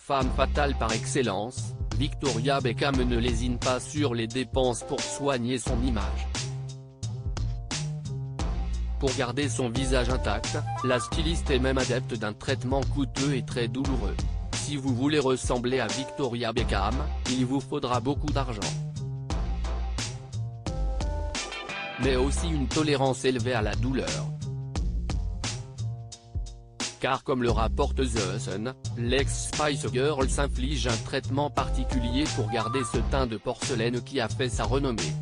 Femme fatale par excellence, Victoria Beckham ne lésine pas sur les dépenses pour soigner son image. Pour garder son visage intact, la styliste est même adepte d'un traitement coûteux et très douloureux. Si vous voulez ressembler à Victoria Beckham, il vous faudra beaucoup d'argent. Mais aussi une tolérance élevée à la douleur. Car comme le rapporte The Sun, l'ex-Spice Girl s'inflige un traitement particulier pour garder ce teint de porcelaine qui a fait sa renommée.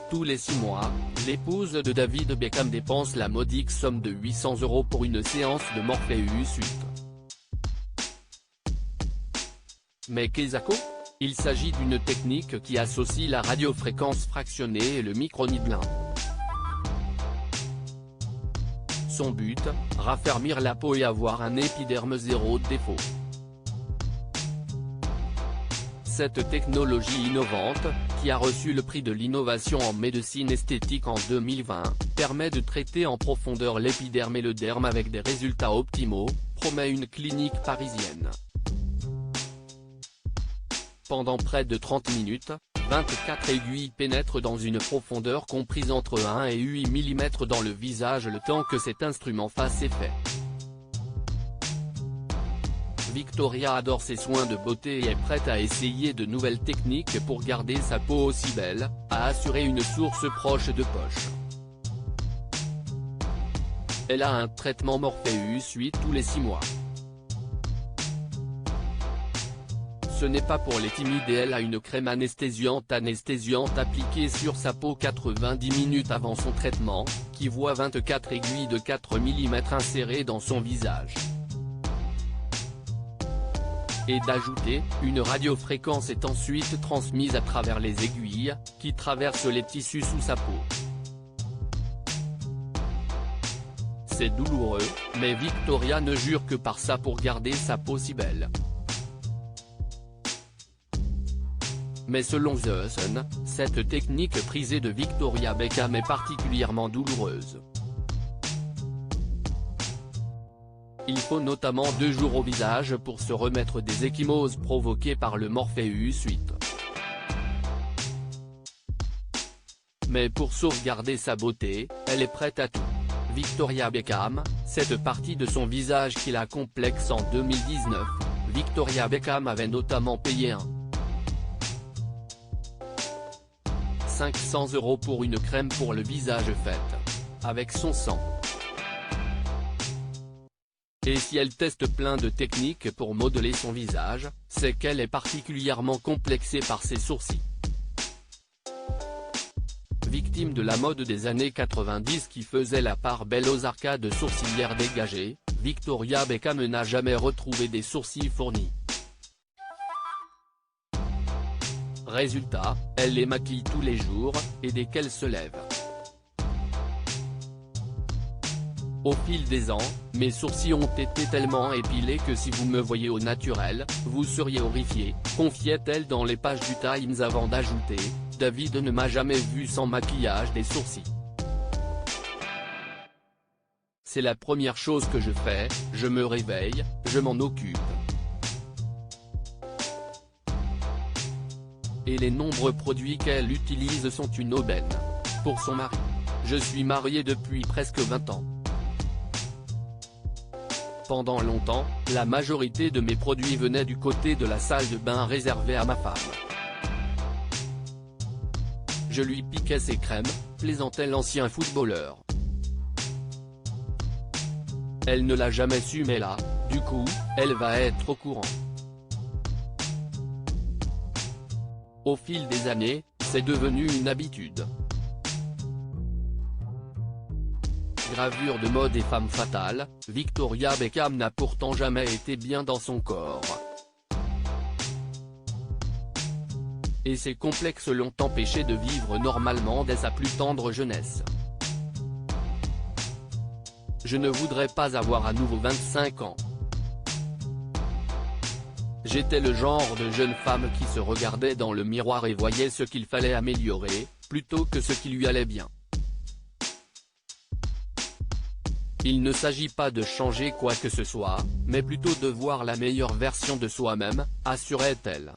Tous les 6 mois, l'épouse de David Beckham dépense la modique somme de 800 € pour une séance de Morpheus 8. Mais qu'est-ce que? Il s'agit d'une technique qui associe la radiofréquence fractionnée et le microneedling. Son but, raffermir la peau et avoir un épiderme zéro défaut. Cette technologie innovante, qui a reçu le prix de l'innovation en médecine esthétique en 2020, permet de traiter en profondeur l'épiderme et le derme avec des résultats optimaux, promet une clinique parisienne. Pendant près de 30 minutes, 24 aiguilles pénètrent dans une profondeur comprise entre 1 et 8 mm dans le visage le temps que cet instrument fasse effet. Victoria adore ses soins de beauté et est prête à essayer de nouvelles techniques pour garder sa peau aussi belle, a assuré une source proche de Poche. Elle a un traitement Morpheus 8 tous les 6 mois. Ce n'est pas pour les timides et elle a une crème anesthésiante appliquée sur sa peau 90 minutes avant son traitement, qui voit 24 aiguilles de 4 mm insérées dans son visage. Et d'ajouter, une radiofréquence est ensuite transmise à travers les aiguilles, qui traversent les tissus sous sa peau. C'est douloureux, mais Victoria ne jure que par ça pour garder sa peau si belle. Mais selon The Sun, cette technique prisée de Victoria Beckham est particulièrement douloureuse. Il faut notamment 2 jours au visage pour se remettre des ecchymoses provoquées par le Morpheus 8. Mais pour sauvegarder sa beauté, elle est prête à tout. Victoria Beckham, cette partie de son visage qui la complexe en 2019, Victoria Beckham avait notamment payé 500 € pour une crème pour le visage faite avec son sang. Et si elle teste plein de techniques pour modeler son visage, c'est qu'elle est particulièrement complexée par ses sourcils. Victime de la mode des années 90 qui faisait la part belle aux arcades sourcilières dégagées, Victoria Beckham n'a jamais retrouvé des sourcils fournis. Résultat, elle les maquille tous les jours, et dès qu'elle se lève. Au fil des ans, mes sourcils ont été tellement épilés que si vous me voyez au naturel, vous seriez horrifié, confiait-elle dans les pages du Times avant d'ajouter, David ne m'a jamais vu sans maquillage des sourcils. C'est la première chose que je fais, je me réveille, je m'en occupe. Et les nombreux produits qu'elle utilise sont une aubaine. Pour son mari. Je suis marié depuis presque 20 ans. Pendant longtemps, la majorité de mes produits venaient du côté de la salle de bain réservée à ma femme. Je lui piquais ses crèmes, plaisantait l'ancien footballeur. Elle ne l'a jamais su mais là, du coup, elle va être au courant. Au fil des années, c'est devenu une habitude. Gravure de mode et femme fatale, Victoria Beckham n'a pourtant jamais été bien dans son corps. Et ses complexes l'ont empêché de vivre normalement dès sa plus tendre jeunesse. Je ne voudrais pas avoir à nouveau 25 ans. J'étais le genre de jeune femme qui se regardait dans le miroir et voyait ce qu'il fallait améliorer, plutôt que ce qui lui allait bien. Il ne s'agit pas de changer quoi que ce soit, mais plutôt de voir la meilleure version de soi-même, assurait-elle.